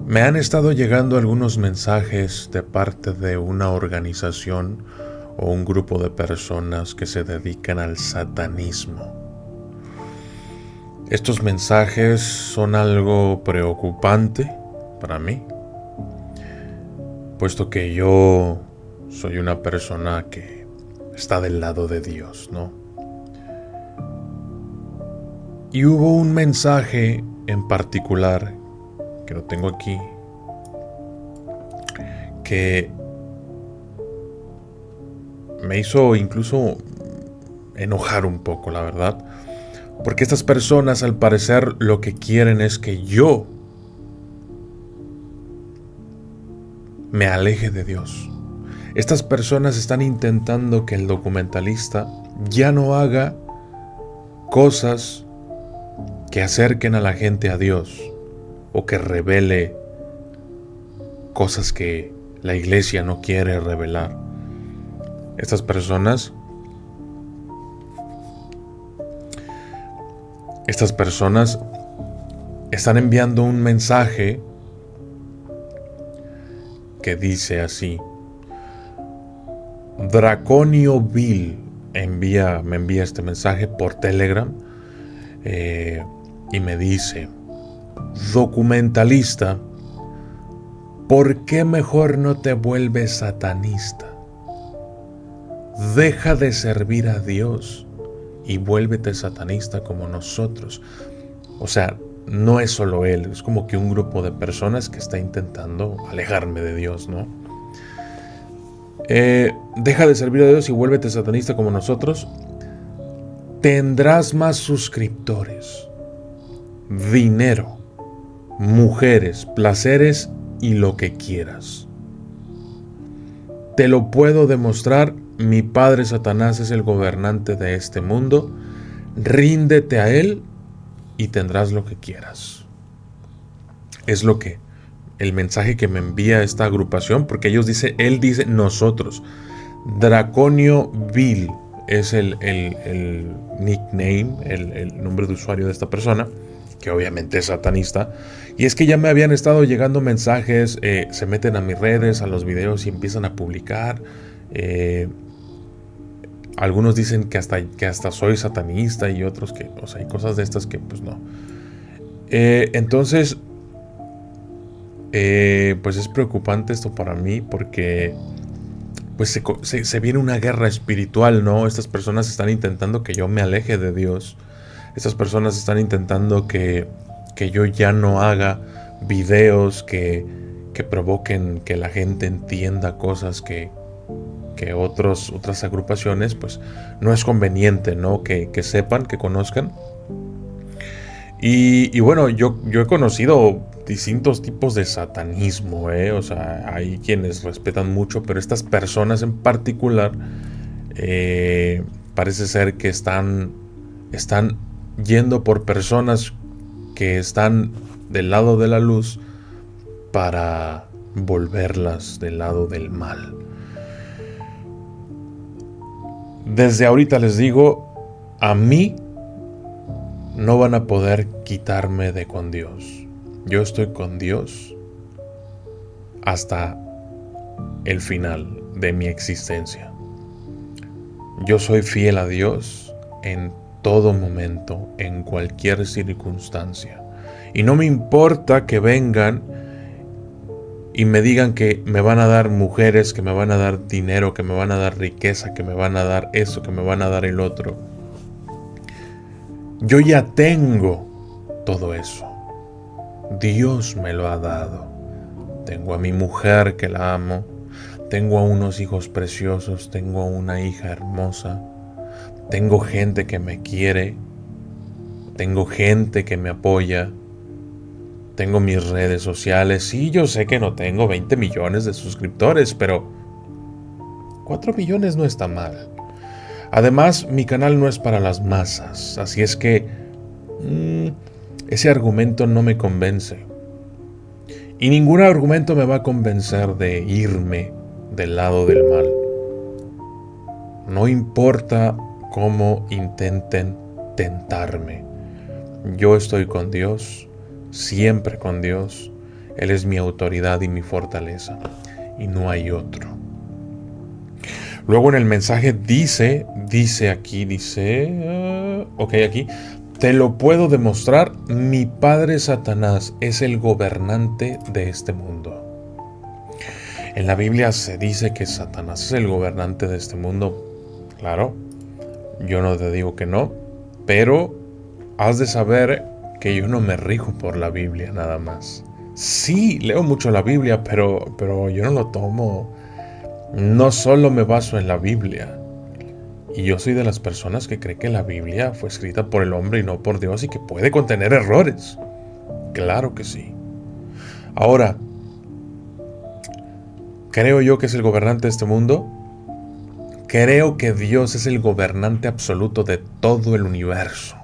Me han estado llegando algunos mensajes de parte de una organización o un grupo de personas que se dedican al satanismo. Estos mensajes son algo preocupante para mí, puesto que yo soy una persona que está del lado de Dios, ¿no? Y hubo un mensaje en particular, que lo tengo aquí, que me hizo incluso enojar un poco, la verdad. Porque estas personas, al parecer, lo que quieren es que yo me aleje de Dios. Estas personas están intentando que el documentalista ya no haga cosas que acerquen a la gente a Dios o que revele cosas que la iglesia no quiere revelar. Estas personas están enviando un mensaje que dice así: Draconio Bill me envía este mensaje por Telegram y me dice: documentalista, ¿por qué mejor no te vuelves satanista? Deja de servir a Dios y vuélvete satanista como nosotros. O sea, no es solo él, es como que un grupo de personas que está intentando alejarme de Dios, ¿no? Deja de servir a Dios y vuélvete satanista como nosotros. Tendrás más suscriptores, dinero, mujeres, placeres y lo que quieras. Te lo puedo demostrar. Mi padre Satanás es el gobernante de este mundo. Ríndete a él y tendrás lo que quieras. Es lo que el mensaje que me envía esta agrupación, porque él dice nosotros. Draconio Bill es el nickname, el nombre de usuario de esta persona, que obviamente es satanista. Y es que ya me habían estado llegando mensajes, se meten a mis redes, a los videos y empiezan a publicar. Algunos dicen que hasta soy satanista y otros que, o sea, hay cosas de estas que pues no. Entonces, pues es preocupante esto para mí porque pues se viene una guerra espiritual, ¿no? Estas personas están intentando que yo me aleje de Dios. Estas personas están intentando que yo ya no haga videos que provoquen que la gente entienda cosas que otras agrupaciones pues no es conveniente, ¿no? Que sepan, que conozcan. Y bueno, yo he conocido distintos tipos de satanismo, o sea, hay quienes respetan mucho, pero estas personas en particular parece ser que están yendo por personas que están del lado de la luz para volverlas del lado del mal. Desde ahorita les digo, a mí no van a poder quitarme de con Dios. Yo estoy con Dios hasta el final de mi existencia. Yo soy fiel a Dios en todo momento, en cualquier circunstancia. Y no me importa que vengan y me digan que me van a dar mujeres, que me van a dar dinero, que me van a dar riqueza, que me van a dar eso, que me van a dar el otro. Yo ya tengo todo eso. Dios me lo ha dado. Tengo a mi mujer que la amo. Tengo a unos hijos preciosos. Tengo a una hija hermosa. Tengo gente que me quiere. Tengo gente que me apoya. Tengo mis redes sociales. Sí, yo sé que no tengo 20 millones de suscriptores, pero 4 millones no está mal. Además, mi canal no es para las masas, así es que ese argumento no me convence. Y ningún argumento me va a convencer de irme del lado del mal. No importa cómo intenten tentarme. Yo estoy con Dios, siempre con Dios. Él es mi autoridad y mi fortaleza, y no hay otro. Luego en el mensaje dice aquí, te lo puedo demostrar, mi padre Satanás es el gobernante de este mundo. En la Biblia se dice que Satanás es el gobernante de este mundo. Claro, yo no te digo que no, pero has de saber que yo no me rijo por la Biblia nada más. Sí, leo mucho la Biblia, pero yo no lo tomo. No solo me baso en la Biblia. Y yo soy de las personas que cree que la Biblia fue escrita por el hombre y no por Dios y que puede contener errores. Claro que sí. Ahora, ¿creo yo que es el gobernante de este mundo? Creo que Dios es el gobernante absoluto de todo el universo,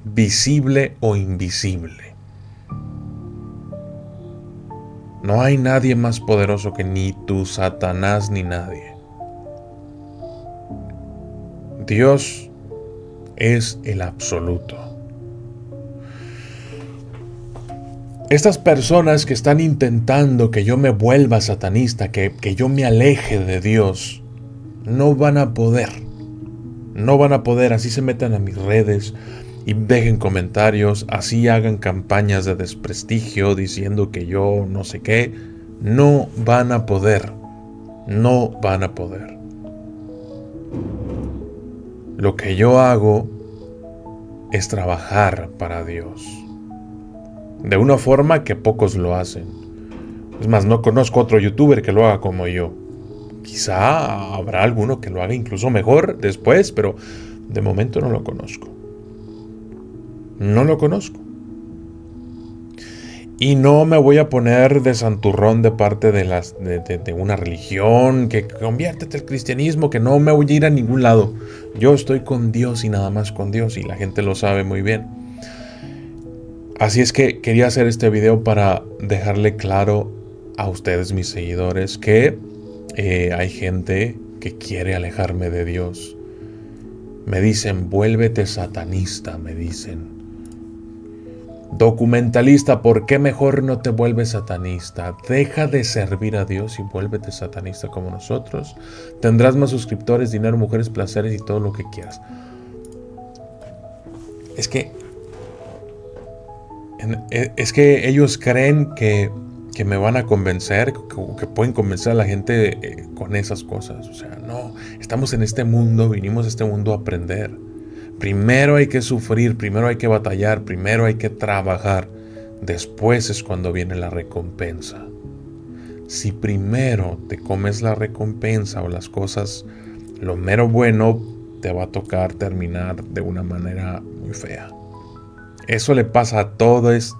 visible o invisible. No hay nadie más poderoso que ni tú, Satanás, ni nadie. Dios es el absoluto. Estas personas que están intentando que yo me vuelva satanista, que yo me aleje de Dios, no van a poder. No van a poder. Así se metan a mis redes y dejen comentarios, así hagan campañas de desprestigio diciendo que yo no sé qué. No van a poder. No van a poder. Lo que yo hago es trabajar para Dios. De una forma que pocos lo hacen. Es más, no conozco otro youtuber que lo haga como yo. Quizá habrá alguno que lo haga incluso mejor después, pero de momento no lo conozco. No lo conozco. Y no me voy a poner de santurrón de parte de una religión, que conviértete al cristianismo, que no me voy a ir a ningún lado. Yo estoy con Dios y nada más con Dios, y la gente lo sabe muy bien. Así es que quería hacer este video para dejarle claro a ustedes, mis seguidores, que hay gente que quiere alejarme de Dios. Me dicen, vuélvete satanista, me dicen. Documentalista, ¿por qué mejor no te vuelves satanista? Deja de servir a Dios y vuélvete satanista como nosotros. Tendrás más suscriptores, dinero, mujeres, placeres y todo lo que quieras. Es que ellos creen que me van a convencer, que pueden convencer a la gente con esas cosas. O sea, no, estamos en este mundo, vinimos a este mundo a aprender. Primero hay que sufrir, primero hay que batallar, primero hay que trabajar. Después es cuando viene la recompensa. Si primero te comes la recompensa o las cosas, lo mero bueno, te va a tocar terminar de una manera muy fea. Eso le pasa a todas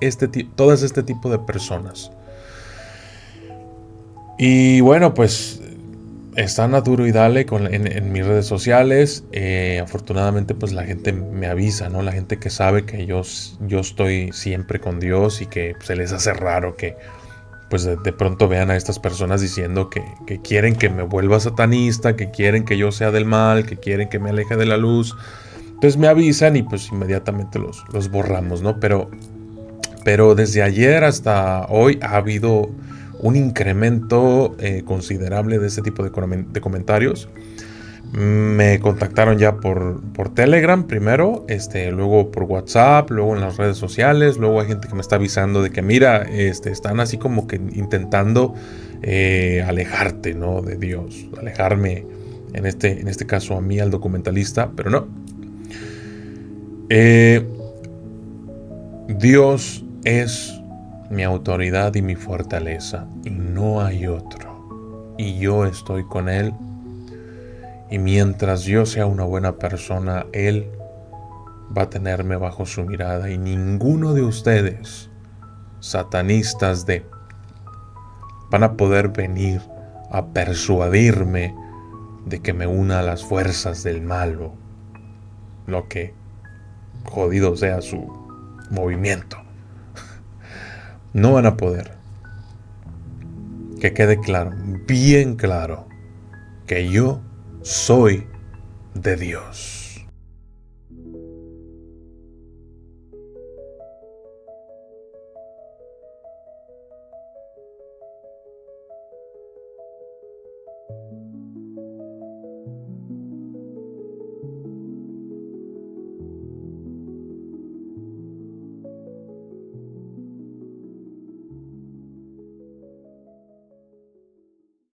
este tipo de personas. Y bueno, pues están a duro y dale en mis redes sociales. Afortunadamente, pues la gente me avisa, ¿no? La gente que sabe que yo estoy siempre con Dios y que se les hace raro que pues de pronto vean a estas personas diciendo que quieren que me vuelva satanista, que quieren que yo sea del mal, que quieren que me aleje de la luz. Entonces me avisan y pues inmediatamente los borramos, ¿no? Pero desde ayer hasta hoy ha habido un incremento considerable de este tipo de comentarios. Me contactaron ya por Telegram primero, luego por WhatsApp, luego en las redes sociales, luego hay gente que me está avisando de que mira, están así como que intentando alejarte, ¿no? De Dios, alejarme, en este caso a mí, al documentalista, pero no. Dios es mi autoridad y mi fortaleza, y no hay otro. Y yo estoy con Él. Y mientras yo sea una buena persona, Él va a tenerme bajo su mirada. Y ninguno de ustedes, satanistas van a poder venir a persuadirme de que me una a las fuerzas del mal o lo que jodido sea su movimiento. No van a poder. Que quede claro, bien claro, que yo soy de Dios.